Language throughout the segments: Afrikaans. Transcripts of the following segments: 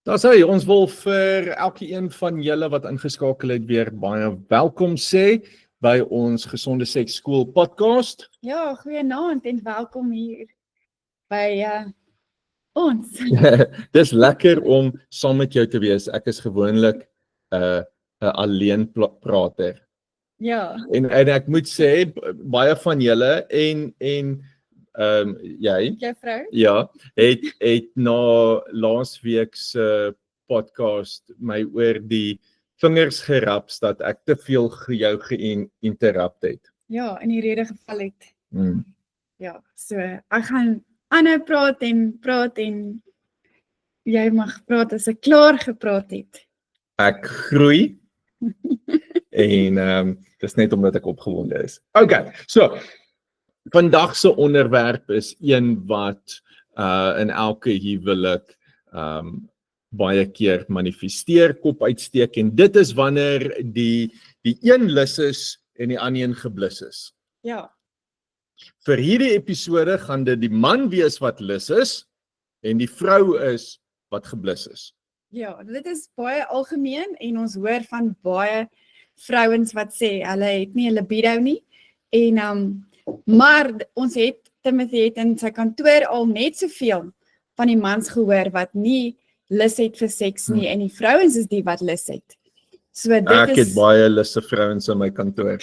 Daar sê ons wil vir elkeen van julle wat ingeskakel het weer baie welkom sê by ons Gesonde Seks Skool podcast. Ja, goeienaand en welkom hier by ons. Dis lekker om saam met jou te wees. Ek is gewoonlik 'n alleen prater. Ja, En ek moet sê baie van julle en jy jou vrou? ja, het na laasweek se podcast my oor die vingers geraps dat ek te veel jou geïnterrupt het. Ja, in die rede geval het. Hmm. Ja, so ek gaan aanhou praat en jy mag praat as ek klaar gepraat het. Ek groei en dis net omdat ek opgewonde is. Okay, so vandag se onderwerp is een wat in elke huwelik baie keer manifesteer, kop uitsteek en dit is wanneer die een lus is en die ander een geblus is. Ja, Vir hierdie episode gaan dit die man wees wat lus is en die vrou is wat geblus is. ja, dit is baie algemeen en ons hoor van baie vrouens wat sê hulle het nie 'n libido nie en maar ons het Timothy het in sy kantoor al net soveel van die mans gehoor wat nie lus het vir seks nie en die vrouens is die wat lus het. So dit Ek is het baie lusse vrouens in my kantoor.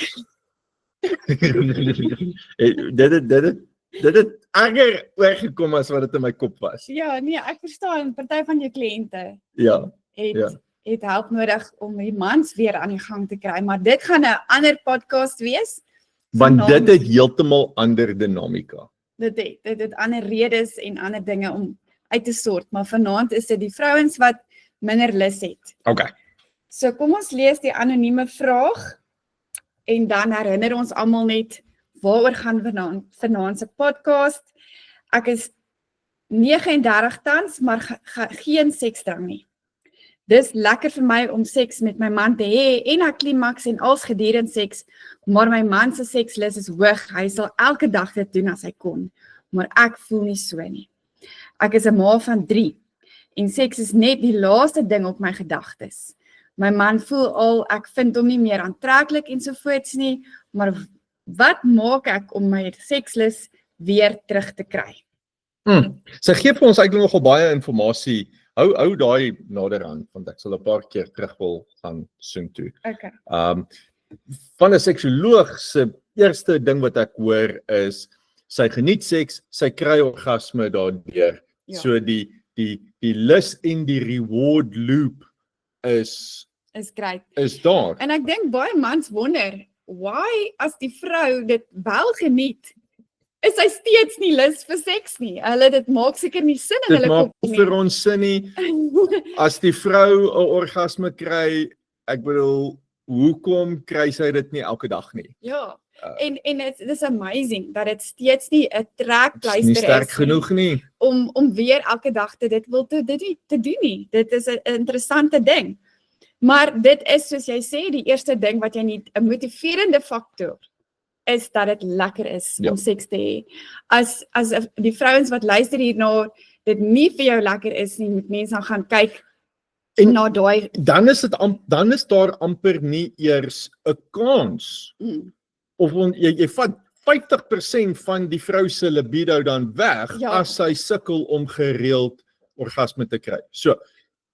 Dit het erger oorgekom as wat dit in my kop was. ja, nee, ek verstaan, party van jou kliënte Ja, het help nodig om die mans weer aan die gang te kry, maar dit gaan 'n ander podcast wees. want Vanaand- dit het heeltemal ander dinamika. Dit het ander redes en ander dinge om uit te sort, maar vanaand is dit die vrouens wat minder lus het. Okay. So kom ons lees die anonieme vraag en dan herinner ons almal net waaroor gaan vanaand se podcast. Ek is 39 tans, maar geen seksdrang nie. Dis lekker vir my om seks met my man te hê en ek klimaks en als gedurende seks, maar my man se sekslus is hoog. Hy sal elke dag dit doen as hy kon, maar ek voel nie so nie. Ek is 'n ma van 3 en seks is net die laaste ding op my gedagtes. My man voel al ek vind hom nie meer aantreklik ensovoorts nie, maar wat maak ek om my sekslus weer terug te kry? Sy gee vir ons eintlik nogal baie inligting. Hou daai naderhand want ek sal 'n paar keer terug wil gaan soen toe. Okay. Van 'n seksoloog se eerste ding wat ek hoor is sy geniet seks, sy kry orgasme daardeur. Ja. So die lus en die reward loop is Great. daar. En ek dink baie mans wonder, why as die vrou dit wel geniet, is hy steeds nie lus vir seks nie. Dit maak seker nie sin in Dit hulle maak kop vir ons sin nie. As die vrou 'n orgasme kry, ek bedoel, hoekom kry sy dit nie elke dag nie? Ja, en dis amazing dat dit steeds nie 'n trekpleister Nie is sterk genoeg nie. om weer elke dag dit wil te doen nie. Dit is 'n interessante ding. Maar dit is soos jy sê, die eerste ding wat jy nie 'n motiverende faktor is dat dit lekker is om seks te hê. As die vrouens wat luister hierna dit nie vir jou lekker is nie, moet mense dan gaan kyk En na daai dan is daar amper nie eers 'n kans. Of jy vat 50% van die vrou se libido dan weg as sy sukkel om gereeld orgasme te kry. So,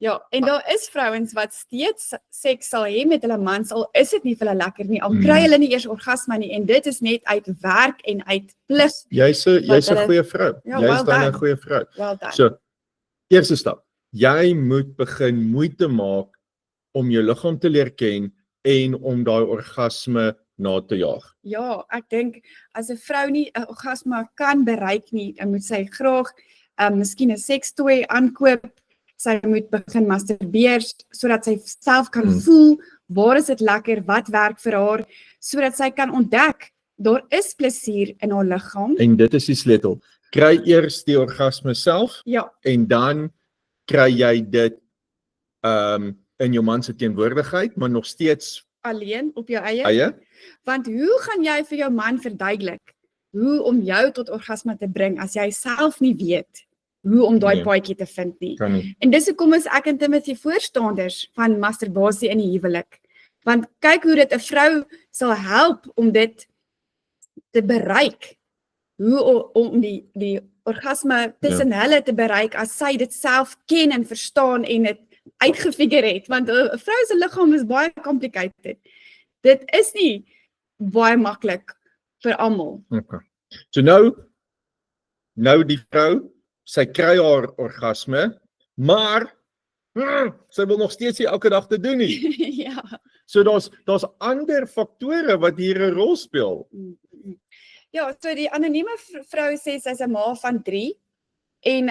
ja, en daar is vrouens wat steeds seks sal hê met hulle mans, al is dit nie vir hulle lekker nie, al kry hulle nie eers orgasme nie, en dit is net uit werk en uit plig. Jy's 'n goeie vrou. Ja, Jy's well dan 'n done. goeie vrou. Well done. So, eerste stap. Jy moet begin moeite maak om jou liggaam te leer ken en om daai orgasme na te jaag. Ja, ek dink as 'n vrou nie 'n orgasme kan bereik nie, dan moet sy graag miskien 'n sekstooi aankoop. Sy moet begin masturbeer sodat sy self kan voel waar is dit lekker, wat werk vir haar, sodat sy kan ontdek daar is plesier in haar liggaam. En dit is die sleutel. Kry eers die orgasme self Ja, en dan kry jy dit in jou man se teenwoordigheid, maar nog steeds alleen op jou eie. eie. Want hoe gaan jy vir jou man verduidelik hoe om jou tot orgasme te bring as jy self nie weet hoe om daai Nee. paadjie te vind nie. Kan nie. En dis hoekom is ek en Timothy voorstanders van masturbasie in die huwelik. Want kyk hoe dit 'n vrou sal help om dit te bereik. Hoe om die orgasme tussen hulle te bereik as sy dit self ken en verstaan en dit uitgefigure het. Want 'n vrou se liggaam is baie complicated. Dit is nie baie maklik vir almal. Okay. So nou die vrou, sy kry haar orgasme, maar sy wil nog steeds nie elke dag te doen nie. Ja. So daar's ander faktore wat hier 'n rol speel. Ja, so die anonieme vrou sê sy's 'n ma van 3 en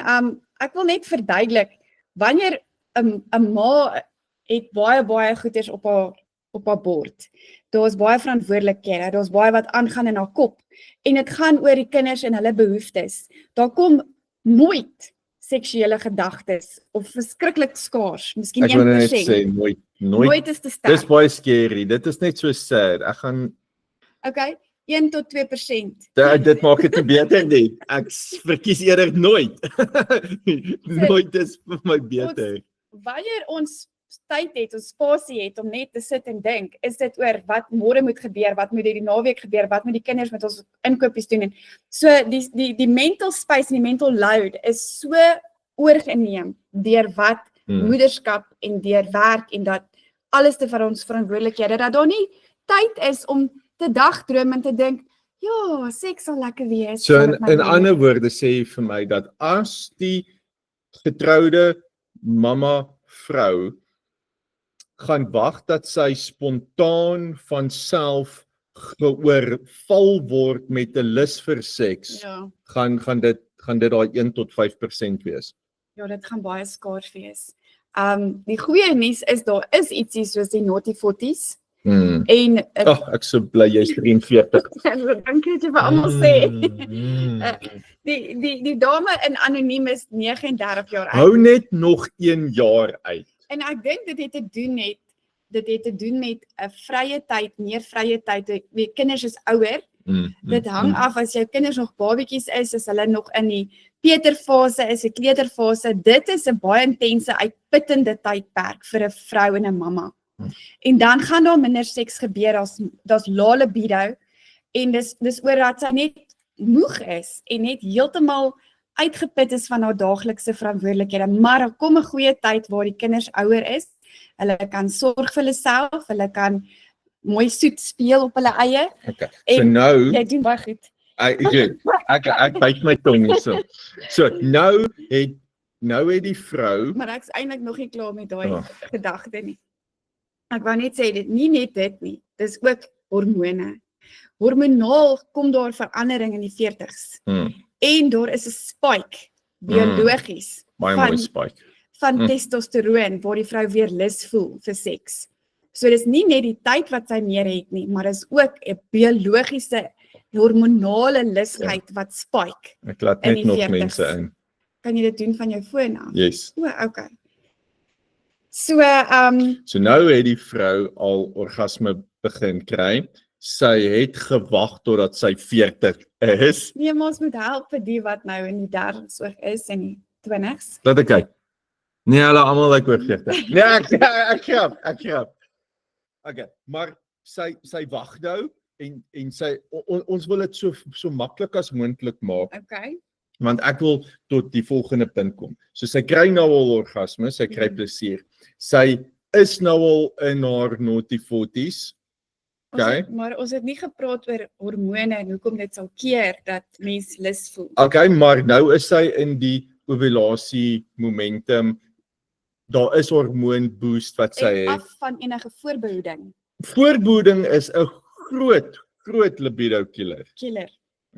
ek wil net verduidelik, wanneer 'n ma het baie goeders op haar bord. Daar's baie verantwoordelikhede, daar's baie wat aangaan in haar kop en dit gaan oor die kinders en hulle behoeftes. Daar kom nooit seksuele gedagtes of verskriklik skaars, miskien 1%. Ek wil net sê nooit is te sterk. Dis baie scary. Dit is net so sad. Ek gaan Okay, 1 tot 2%. dit maak dit nie beter nie. Ek verkies eerder nooit. Nooit is vir my beter. Wanneer ons tyd het, ons spasie het om net te sit en dink, is dit oor wat môre moet gebeur, wat moet die naweek gebeur, wat moet die kinders met ons inkopies doen en so die mental space en die mental load is so oorgeneem deur wat moederskap en deur werk en dat alles te vir ons verantwoordelikhede dat daar nie tyd is om te dagdroom en te dink, ja, seks sal lekker wees. So in ander woorde sê jy vir my dat as die getroude mamma vrou gaan wag dat sy spontaan van self geoorval word met 'n lus vir seks, Ja. gaan dit daai 1 tot 5% wees. Ja, dit gaan baie skaars wees. Die goeie nuus is daar is ietsie soos die naughty 40s en Ek so bly jy's 43. dankie dat jy vir almal sê. Die dame in anoniem is 39 jaar oud. Hou net nog 1 jaar uit. En ek dink dit het te doen met 'n vrye tyd, meer vrye tyd. Die kinders is ouer. Dit hang af as jou kinders nog babietjies is hulle nog in die peterfase, is 'n kleuterfase. Dit is 'n baie intense, uitputtende tydperk vir 'n vrou en 'n mamma. En dan gaan daar minder seks gebeur, daar's lae libido en dis oor dat sy net moeg is en net heeltemal uitgeput is van haar daaglikse verantwoordelikhede. Maar daar kom 'n goeie tyd waar die kinders ouer is. Hulle kan sorg vir hulle self, hulle kan mooi soet speel op hulle eie. Okay. En So nou jy doen baie goed. ek byt my tong hierso. So nou het die vrou Maar ek's eintlik nog nie klaar met daai gedagte nie. Ek wou net sê dit nie net dit nie. Dis ook hormone. Hormonaal kom daar verandering in die 40's. En daar is 'n spike biologies baie mooi spike van testosteroon waar die vrou weer lus voel vir seks. So dis nie net die tyd wat sy meer het nie, maar is ook 'n biologiese hormonale lusheid wat spike. Ek laat in net die nog 40's. mense in. Kan jy dit doen van jou foon af? Yes. Okay. So So nou het die vrou al orgasme begin kry. Sy het gewag totdat sy 40 is. nee, maar ons moet help vir die wat nou in die 30's ook is en die 20's. Laat ek kyk. Nee, hulle almal lyk oor 40. Nee, ek grap. Okay, maar sy wag nou en sy ons wil dit so maklik as moontlik maak. Okay. Want ek wil tot die volgende punt kom. So sy kry nou al orgasme, sy kry plesier. Sy is nou al in haar naughty 40's. Okay. Maar ons het nie gepraat oor hormone en hoekom dit sal keer dat mens lus voel. Okay, maar nou is sy in die ovulasie momentum. Daar is hormoon boost wat sy En het. af van enige voorbehoeding. Voorbehoeding is 'n groot libido killer.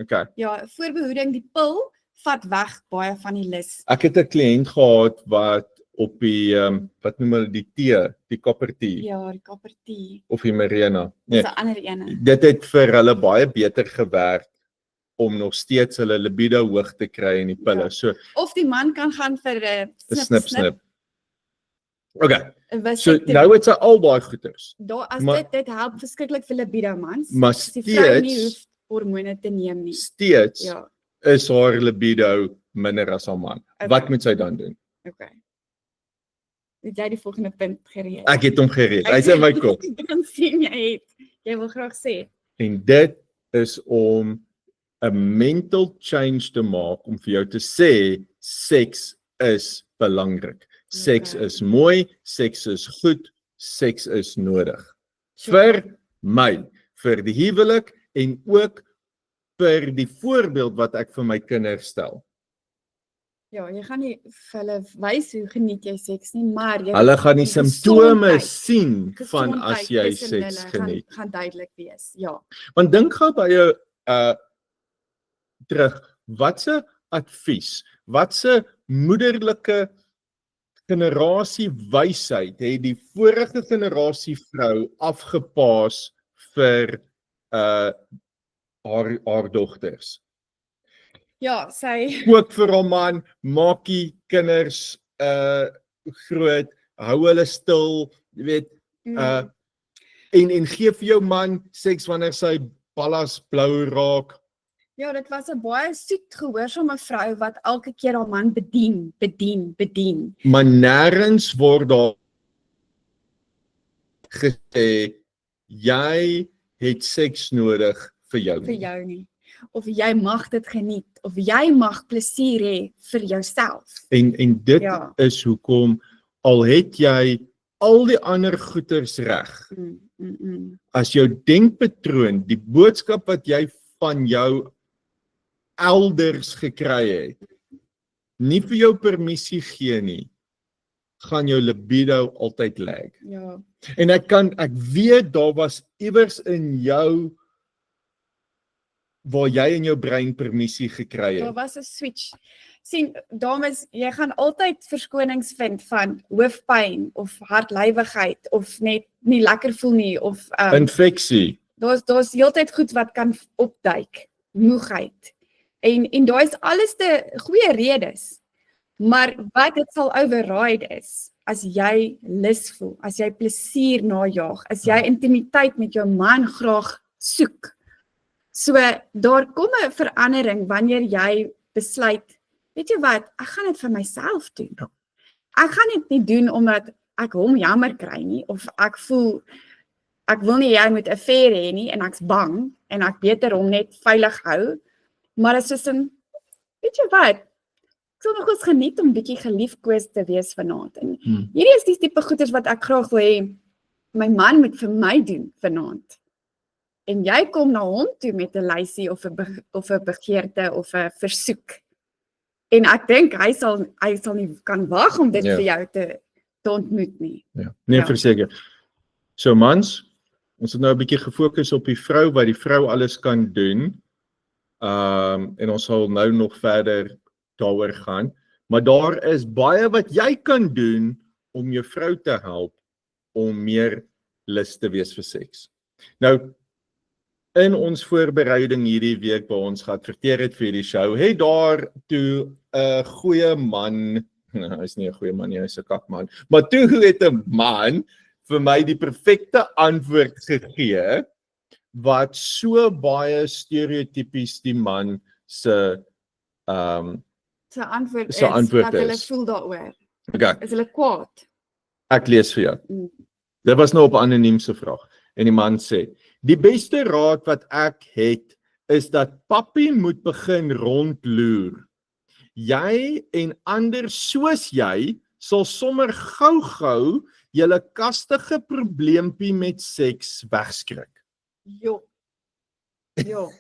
Okay. Ja, voorbehoeding, die pil vat weg baie van die lus. Ek het 'n kliënt gehad wat op die wat noem hulle die copper tea Ja, die koppertie. of die Mirena. Nee, Dis 'n ander ene. dit het vir hulle baie beter gewerk om nog steeds hulle libido hoog te kry in die pille. Ja. So Of die man kan gaan vir 'n snip. Okay. 'n So vasectomie. nou het sy al daai goeters. Daar maar- dit help verskriklik vir libido mans. Maar Die vrou nie steeds hoef hormone te neem nie. steeds Ja. is haar libido minder as haar man. Okay. Wat moet sy dan doen? Okay. Het jy die volgende punt gereed? Ek het hom gereed. Hy's in my kop. Dan sien jy het. Jy wil graag sê. En dit is om 'n mental change te maak om vir jou te sê seks is belangrik. Seks Okay. is mooi, seks is goed, seks is nodig. Sure. Vir my, vir die huwelik en ook vir die voorbeeld wat ek vir my kinders stel. Ja, jy gaan nie vir hulle wys hoe geniet jy seks nie, maar jy Hulle gaan die simptome sien van gesondheid as jy tussen seks hulle geniet. gaan duidelik wees. Ja. Want dink gou by jou terug, watse advies, watse moederlike generasie wysheid het die vorige generasie vrou afgepaas vir haar dogters? Ja, sy Kook vir hom man, maak die kinders groot, hou hulle stil, jy weet, en gee vir jou man seks wanneer sy ballas blou raak. ja, dit was 'n baie soet gehoorsame vrou wat elke keer haar man bedien. Maar nêrens word daar gesê jy het seks nodig vir jou Vir nie. jou nie. Of jy mag dit geniet, of jy mag plesier hê vir jouself. En dit Ja. is hoekom al het jy al die ander goeders reg, as jou denkpatroon, die boodskap wat jy van jou elders gekry het, nie vir jou permissie gee nie, gaan jou libido altyd lag. Ja. En ek weet daar was iewers in jou waar jy in jou brein permissie gekry Daar het. was 'n switch. Sien, dames, jy gaan altyd verskonings vind van hoofpyn of hartlywigheid of net nie lekker voel nie of Infeksie. daar's heeltyd goed wat kan opduik, moegheid. En daai is alles te goeie redes. Maar wat dit sal override is, as jy lus voel, as jy plesier najag, as jy intimiteit met jou man graag soek. So daar kom 'n verandering wanneer jy besluit, weet jy wat, ek gaan dit vir myself doen. Ja. Ek gaan dit nie doen omdat ek hom jammer kry nie, of ek voel, ek wil nie jy moet 'n affair hê nie, en ek's bang, en ek beter hom net veilig hou, maar dit is soos 'n, weet jy wat, ek sal nog eens geniet om bietjie geliefkoes te wees vanaand, en hierdie is die tipe goeders wat ek graag wil hê, my man moet vir my doen vanaand. En jy kom na hom toe met 'n lysie of 'n begeerte of 'n versoek. En ek dink hy sal nie kan wag om dit Ja. vir jou te ontmoet nie. Ja. Nee, Ja. verseker. So mans, ons het nou 'n bietjie gefokus op die vrou, wat die vrou alles kan doen. En ons sal nou nog verder daaroor gaan, maar daar is baie wat jy kan doen om jou vrou te help om meer lus te wees vir seks. Nou, in ons voorbereiding hierdie week waar ons geadverteer het vir hierdie show, het daar toe 'n goeie man, hy's nie 'n goeie man nie, hy's 'n kakman, maar toe het 'n man vir my die perfekte antwoord gegee, wat so baie stereotypies die man se Sy antwoord Sy antwoord dat hulle is- voel daaroor. okay, Is hulle kwaad? ek lees vir jou. Dit was nou op 'n anoniem se vraag. En die man sê, die beste raad wat ek het, is dat pappie moet begin rondloer. Jy en ander soos jy, sal sommer gou-gou julle kastige probleempie met seks wegskrik. Jo. Jo.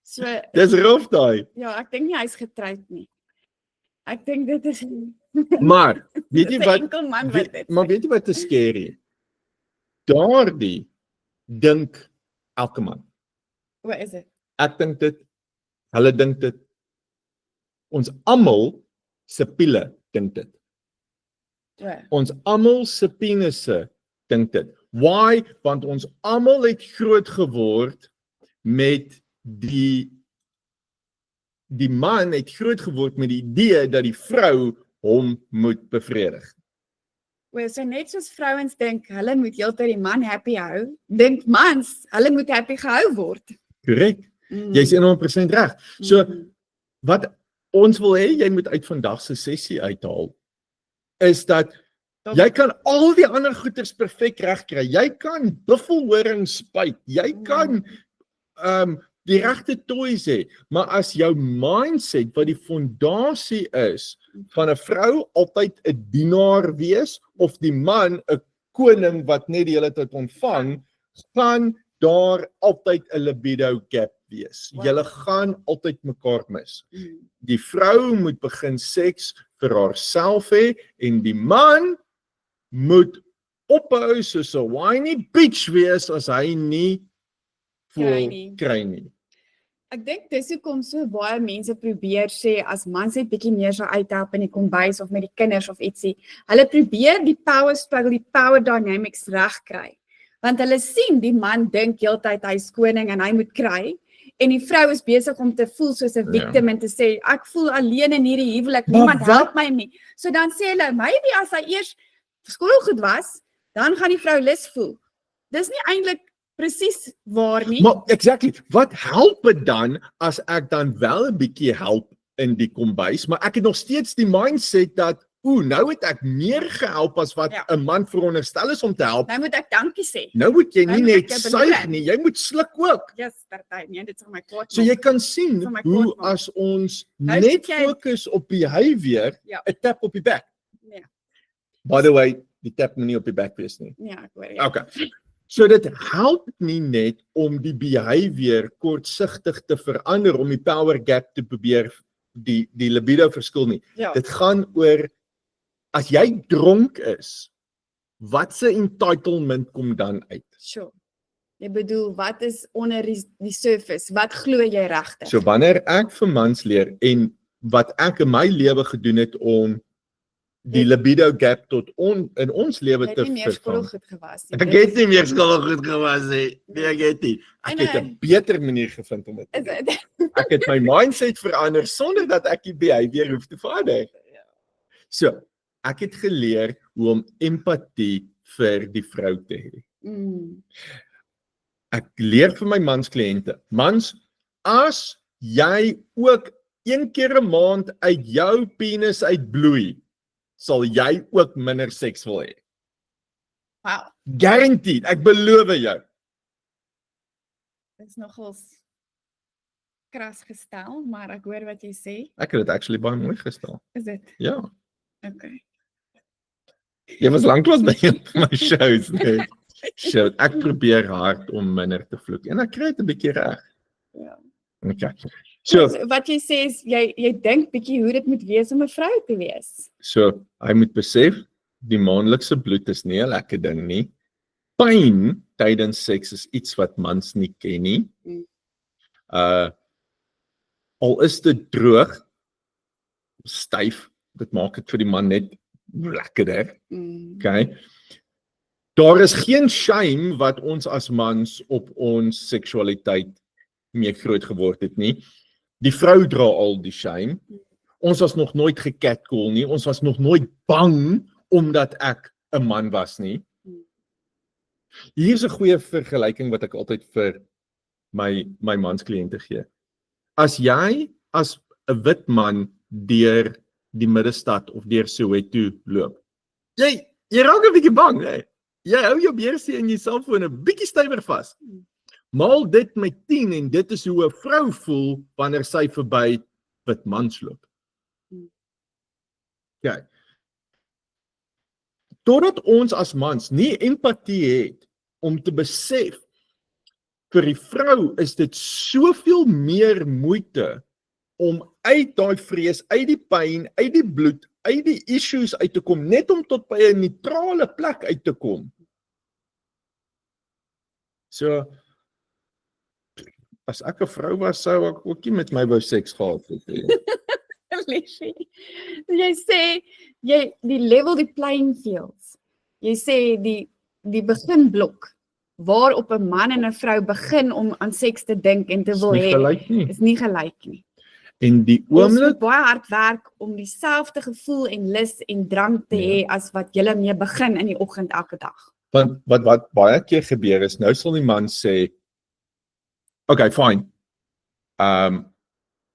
So, Dis rof daai. ja, ek dink nie hy's getroud nie. Ek dink dit is Maar, weet dis jy 'n wat, enkel man wat dit maar weet jy wat is scary? Daardie dink elke man. Wat is dit? Ek dink dit, hulle dink dit, ons almal se piele dink dit. Wat? Ons almal se penisse dink dit. Why? Want ons almal het groot geword met die man het groot geword met die idee dat die vrou hom moet bevredig. Wel, so net soos vrouens dink, hulle moet heeltyd die man happy hou, dink mans, hulle moet happy gehou word. Korrek. Jy's 100% reg. So wat ons wil hê jy moet uit vandag se sessie uithaal is dat jy kan al die ander goeders perfek regkry. Jy kan buffelhoring spuit. Jy kan die regte toys hê, maar as jou mindset wat die fondasie is van 'n vrou altyd 'n dienaar wees of die man 'n koning wat net die hele tyd ontvang, gaan daar altyd 'n libido gap wees. Julle gaan altyd mekaar mis. Die vrou moet begin seks vir haarself hê en die man moet ophou soos 'n whiny bitch wees as hy nie kry nie. Ek dink dis hoekom so baie mense probeer sê as mans net bietjie meer sou uithelp in die kombuis of met die kinders of ietsie. Hulle probeer die power struggle, die power dynamics regkry. Want hulle sien die man dink heeltyd hy's koning en hy moet kry en die vrou is besig om te voel soos 'n victim en te sê ek voel alleen in hierdie huwelik, niemand help my nie. So dan sê hulle maybe as hy eers skoolgoed was, dan gaan die vrou lus voel. Dis nie eintlik presies waar nie. Maar exactly, wat help dit dan as ek dan wel 'n bietjie help in die kombuis, maar ek het nog steeds die mindset dat nou het ek meer gehelp as wat 'n man veronderstel is om te help. Nou moet ek dankie sê. Nou moet jy nie net suig nie, jy moet sluk ook. Yes, party, nee, dit sal my kwaad maak. So jy kan sien hoe as ons net fokus op behavior, 'n tap op die back. Ja. By the way, die tap moet nie op die back wees nie. Ja, ek hoor. Okay. So dit help nie net om die behavior kortsigtig te verander om die power gap te probeer die libido verskil nie. Dit gaan oor as jy dronk is, wat se entitlement kom dan uit? Sure. Jy bedoel, wat is onder die surface? Wat glo jy regtig? So wanneer ek vir mans leer en wat ek in my lewe gedoen het om die libido gap in ons lewe te vervang. Ek het nie meer skoolgoed gewas nie. Nee, ek het nie. Ek het 'n beter manier gevind om dit te doen. Ek het my mindset verander sonder dat ek die behavior hoef te verander. So, ek het geleer hoe om empatie vir die vrou te hê. Ek leer vir my mans kliënte. Mans, as jy ook 1 keer 'n maand uit jou penis uitbloei, sal jy ook minder seks wil hê. Wow. Guaranteed, ek beloof jou. Dit is nogals kras gestel, maar ek hoor wat jy sê. Ek het dit actually baie mooi gestel. Is dit? Ja. Okay. Jy was lanklaas by my shows, nee. So, ek probeer hard om minder te vloek en ek kry dit 'n bietjie reg. Ja. Okay. So, wat jy sê is jy dink bietjie hoe dit moet wees om 'n vrou te wees. So, hy moet besef die maandelikse bloed is nie 'n lekker ding nie. Pyn tydens seks is iets wat mans nie ken nie. Al is dit droog, styf, dit maak dit vir die man net lekkerder. Okay. Daar is geen shame wat ons as mans op ons seksualiteit mee groot geword het nie. Die vrou dra al die shame. Ons was nog nooit gecatcall nie. Ons was nog nooit bang omdat ek 'n man was nie. Hier is 'n goeie vergelyking wat ek altyd vir my mans kliënte gee. As jy as 'n wit man deur die middestad of deur Soweto loop, jy raak 'n bietjie bang, hè? Jy hou jou beursie en jou selfoon 'n bietjie stywer vas. Maal dit met 10 en dit is hoe 'n vrou voel wanneer sy verby wit mans loop. Ja. Totdat ons as mans nie empatie het om te besef vir die vrou is dit soveel meer moeite om uit daai vrees, uit die pyn, uit die bloed, uit die issues uit te kom, net om tot by 'n neutrale plek uit te kom. So, as ek 'n vrou was, sou ek ook nie met my wou seks gehad het. Jy sê, die level die playing fields. Jy sê die beginblok, waarop 'n man en 'n vrou begin om aan seks te dink en te wil hê, is nie gelyk nie. En die Ons moet baie hard werk om dieselfde gevoel en lus en drang te hê as wat julle mee begin in die oggend elke dag. Want wat baie keer gebeur is, nou sal die man sê, okay, fine,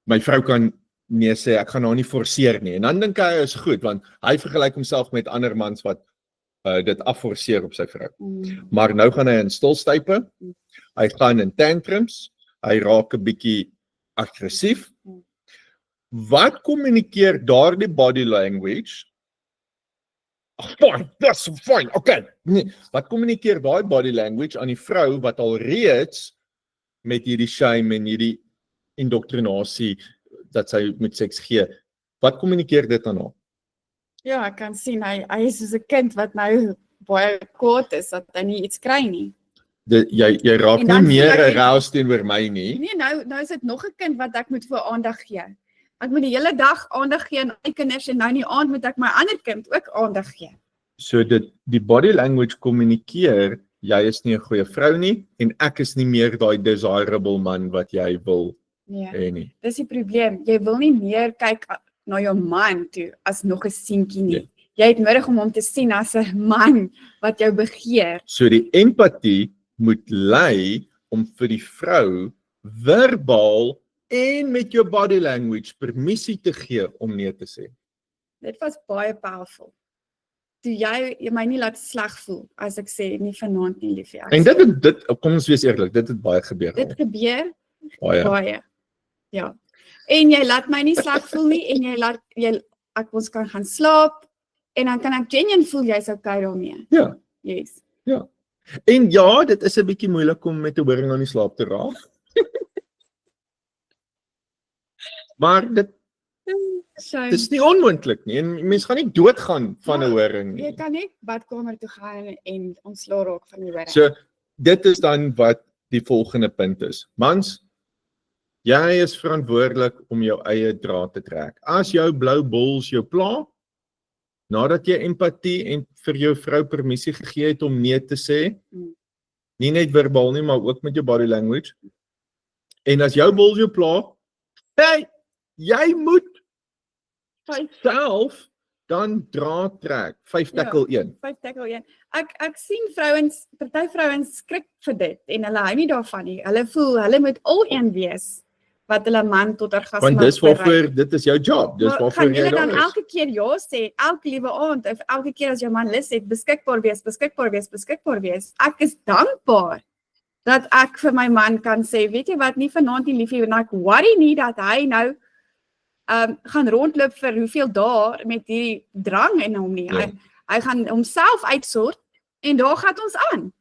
My vrou kan nee sê, ek gaan haar nie forceer nie. En dan dink hy is goed, want hy vergelyk homself met ander mans wat dit afforceer op sy vrou. Maar nou gaan hy in stilstype, hy gaan in tantrums, hy raak 'n bietjie aggressief. Wat kommunikeer daardie body language? Fine, that's fine, okay. Nee, wat kommunikeer daai body language aan die vrou wat al reeds met hierdie shame en hierdie indoktrinasie dat sy met seks gee? Wat kommunikeer dit aan haar? Ja, ek kan sien, hy is soos 'n kind wat nou baie kwaad is, dat hy nie iets kry nie. Jy raak En nie dan meer voel ek- aroused teenoor my nie. Nee, nou is dit nog 'n kind wat ek moet vir aandag gee. Ek moet die hele dag aandag gee aan my kinders en nou in die aand moet ek my ander kind ook aandag gee. So die body language kommunikeer, jy is nie 'n goeie vrou nie en ek is nie meer daai desirable man wat jy wil Nee, hê nie. dis die probleem. Jy wil nie meer kyk na jou man toe as nog 'n seentjie nie. Nee. Jy het nodig om hom te sien as 'n man wat jou begeer. So die empatie moet lei om vir die vrou verbaal en met jou body language permissie te gee om nee te sê. Dit was baie powerful. Toe jy my nie laat sleg voel as ek sê nie vanaand nie, liefie. En dit kom ons wees eerlik, dit het baie gebeur. Dit gebeur Baie. baie. Ja. En jy laat my nie sleg voel nie en ons kan gaan slaap en dan kan ek genuine voel jy's okay daarmee. Ja. Yes. En ja, dit is 'n bietjie moeilik om met 'n horing aan die slaap te raak. Maar dit So, is nie onmoontlik nie. En mens gaan nie doodgaan van 'n horing jy nie. kan net badkamer toe gaan en ontslaa raak van die horing. So dit is dan wat die volgende punt is. Mans, jy is verantwoordelik om jou eie draad te trek. As jou blou bols jou pla, nadat jy empatie en vir jou vrou permissie gegee het om nee te sê, nie net verbaal nie, maar ook met jou body language. En as jou bols jou pla, hey, jy moet self dan draad trek. 5 tackle 1. 5 tackle 1. Ek sien vrouens, party vrouens skrik vir dit en hulle hou nie daarvan nie. Hulle voel hulle moet al een wees wat hulle man tot orgasme Want dis bereik. waarvoor dit is jou job. Dis Maar waarvoor gaan jy jy dan daar is. elke keer ja sê, elke liewe aand of elke keer as jou man lus het, beskikbaar wees. Ek is dankbaar dat ek vir my man kan sê, weet jy wat, nie vanaand nie liefie, en ek worry nie dat hy nou gaan rondloop vir hoeveel dae met hierdie drang in hom nie. Ja. Hy gaan homself uitsort en daar gaan ons aan.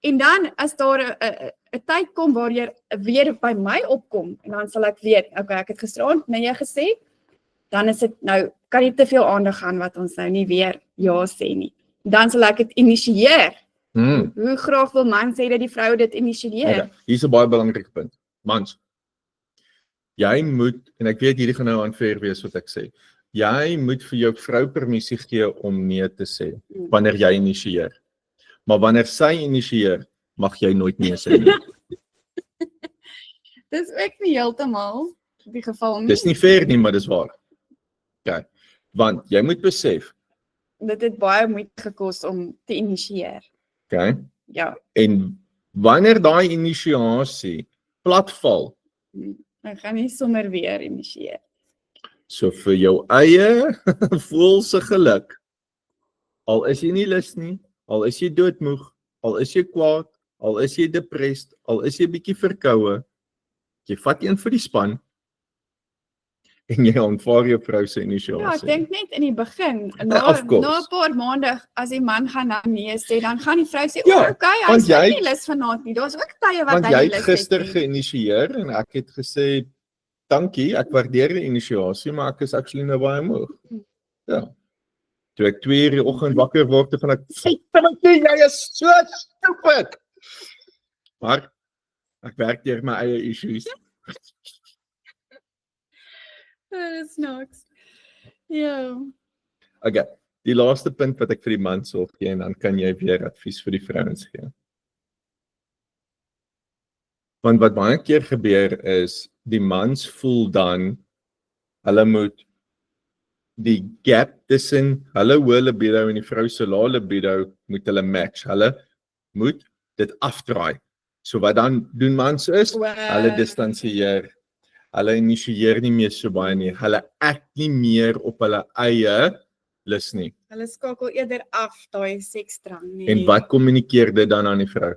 En dan as daar 'n tyd kom waar jy weer by my opkom en dan sal ek weet, okay, ek het gisteraand nee gesê, dan is dit nou kan nie te veel aandag gaan wat ons nou nie weer ja sê nie. Dan sal ek dit initieer. Hoe graag wil man sê dat die vrou dit initieer? Okay. Hier's 'n baie belangrike punt. Mans, jy moet, en ek weet hierdie gaan nou unfair wees wat ek sê, jy moet vir jou vrou permissie gee om nee te sê, wanneer jy initieer. Maar wanneer sy initieer, mag jy nooit nee sê nie. Dis ook nie heeltemal die geval nie. Dis nie fair nie, maar dis waar. Okay. Want jy moet besef, Dit het baie moeite gekos om te initieer. okay? Ja, En wanneer daai inisiasie platval, ek gaan nie sommer weer initieer. so vir jou eie voelse geluk, al is jy nie lus nie, al is jy doodmoeg, al is jy kwaad, al is jy depressed, al is jy bietjie verkoue, jy vat een vir die span en jy aanvaar jou vrou se Ja, ek inisiasie. dink net in die begin, Of course. na 'n paar maande as die man gaan nou nee sê, dan gaan die vrou sê, Ja, okay, hy want is jy- nie lus vanaand nie. Daar's ook tye wat Want hy jy nie het lus gister het nie. geïnisieer en ek het gesê, dankie, ek waardeer die inisiasie, maar ek is actually nou baie moeg. Ja. Toe ek 2 uur die oggend wakker word, dan ek, jy is so stupid. Maar ek werk deur my eie issues. Dis niks. Ja. Okay, die laaste punt wat ek vir die man sal gee en dan kan jy weer advies vir die vrouens gee. Want wat baie keer gebeur is, die mans voel dan, hulle moet die gap tussen hulle hoë libido en die vrou se lae libido moet hulle match. Hulle moet dit afdraai. So wat dan doen mans is, hulle distansieer. hulle initieer nie meer so baie nie. Hulle act nie meer op hulle eie lus nie. Hulle skakel eerder af daai seksdrang nie. En wat kommunikeer dit dan aan die vrou?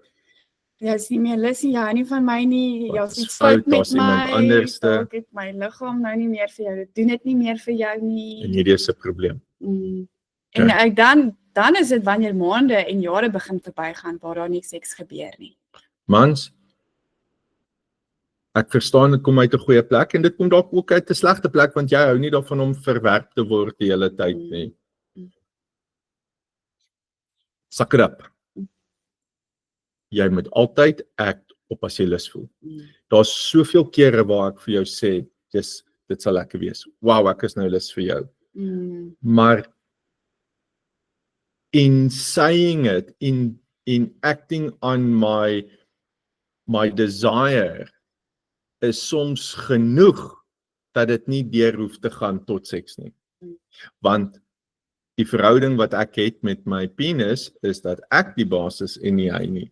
Jy is nie meer lus nie, jy hou nie van my nie, Wat jy's iets is fout, fout met daar's iemand my, anderste. dalk het my liggaam nou nie meer vir jou, dit doen dit nie meer vir jou nie. En hierdie is 'n probleem. En ek dan is dit wanneer maande en jare begin verbygaan waar daar nie seks gebeur nie. Mans, ek verstaan dit kom uit 'n goeie plek en dit kom dalk ook uit 'n slegte plek want jy hou nie daarvan om verwerp te word die hele tyd nie. Suck it up. Jy moet altyd act op as jy lus voel. Daar's soveel kere waar ek vir jou sê, dit sal lekker wees. Wow, ek is nou lus vir jou. Maar in saying it, in acting on my desire is soms genoeg dat dit nie deur hoef te gaan tot seks nie. Want die verhouding wat ek het met my penis is dat ek die baas is en nie hy nie.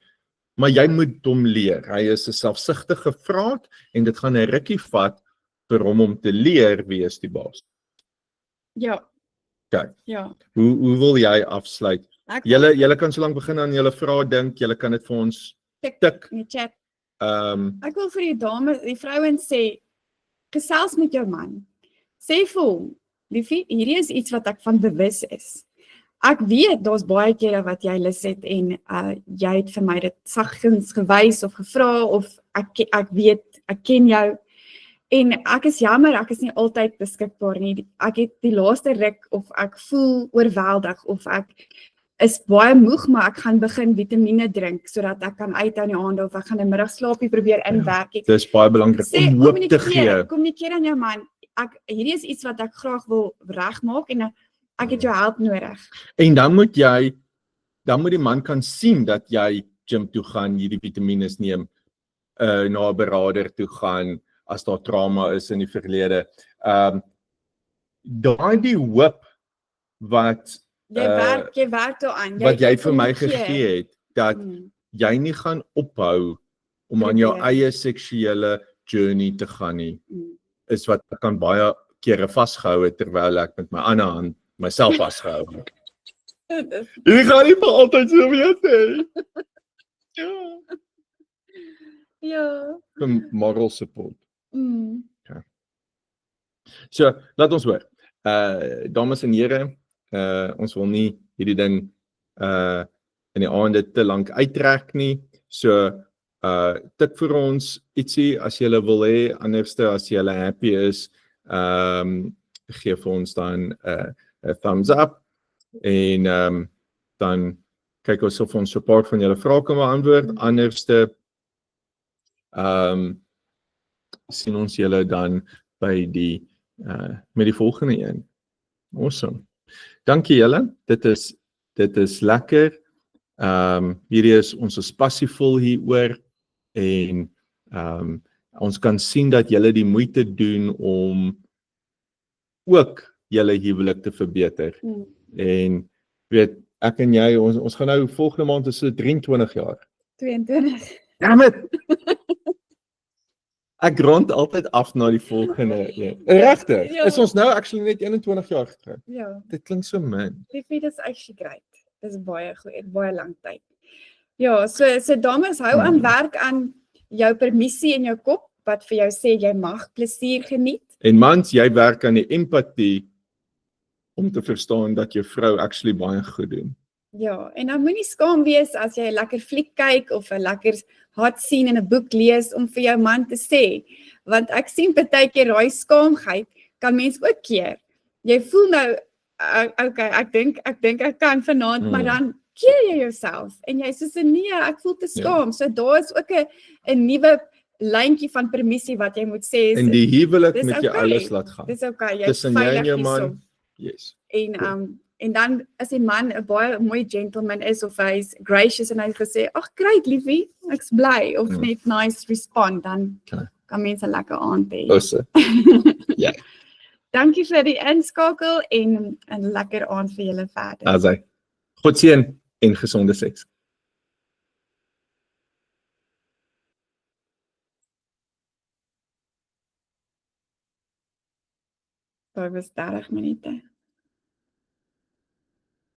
Maar jy moet hom leer. Hy is 'n selfsugtige vraat en dit gaan 'n rukkie vat vir hom om te leer wie is die baas. Ja. Kyk, Ja. hoe wil jy afsluit? Ek Julle kan so lank begin aan julle vrae dink, julle kan dit vir ons tik. in die chat. Ehm Ek wil vir die dames, die vrouens sê, gesels met jou man. Sê vir hom, liefie, hierdie is iets wat ek van bewus is. Ek weet daar's baie kere wat jy lus het en jy het vir my dit saggens gewys of gevra of ek weet, ek ken jou. En ek is jammer, ek is nie altyd beskikbaar nie. Ek het die laaste ruk of ek voel oorweldig of ek is baie moeg, maar ek gaan begin vitamiene drink sodat ek kan uithou in die aande of ek gaan 'n middagslaapie probeer inwerk. Dis baie belangrik Sê, om hoop te gee. Kommunikeer aan jou man. Hierdie is iets wat ek graag wil regmaak en ek het jou hulp nodig. En dan moet die man kan sien dat jy gym toe gaan, hierdie vitamiene neem, na 'n beraader toe gaan as daar trauma is in die verlede. Daai die hoop wat Jy werk daaraan. wat jy vir my gegee het, dat jy nie gaan ophou om aan jou eie seksuele journey te gaan nie, is wat ek kan baie kere vasgehou het terwyl ek met my ander hand myself vasgehou het. Jy gaan nie vir altyd so weet nie. Ja. Ja. Vir moral support. Mm. So, laat ons hoor. Dames en here, ons wil nie hierdie ding in die aande te lank uittrek nie. So, tik vir ons ietsie as jy wil hê, anderste as jy happy is, gee vir ons dan 'n thumbs up en dan kyk ons of ons support van julle vrae kan beantwoord. Anderste sien ons julle dan by die met die volgende een. Awesome. Dankie julle. Dit is lekker. Hierdie is ons is passievol hieroor en ons kan sien dat julle die moeite doen om ook julle huwelik te verbeter. En weet, ek en jy, ons gaan nou volgende maand is 23 jaar. 22. Damn it! Ek rond altyd af na die volgende een. Regtig? Ja. Is ons nou actually net 21 jaar getroud? Ja. Dit klink so min. Liefie, dis actually great. Dis baie goed, baie lank tyd. Ja, so dames, hou aan werk aan jou permissie in jou kop wat vir jou sê jy mag plesier geniet. En mans, jy werk aan die empatie om te verstaan dat jou vrou actually baie goed doen. Ja, en dan moenie skaam wees as jy 'n lekker fliek kyk of 'n lekker hot scene in 'n boek lees om vir jou man te sê, want ek sien partykeer daai skaamheid kan mens ook keer. Jy voel nou okay, ek dink ek kan vanaand, maar dan keer jy jouself en jy sê nee, ek voel te skaam. So daar is ook 'n nuwe lyntjie van permissie wat jy moet sê. En die huwelik dis moet jy okay. alles laat gaan. Dis okay, jy Tussen jy en jou man. Yes. En dan as die man 'n baie mooi gentleman is of hy's gracious en hy gesê, "Ag, great liefie, ek's bly," of net nice respond, dan kan mense lekker aand hê. Osse. Ja. Dankie vir die inskakel en 'n lekker aand vir julle verder. Asai. God seën en gesonde seks. Daai was 30 minute.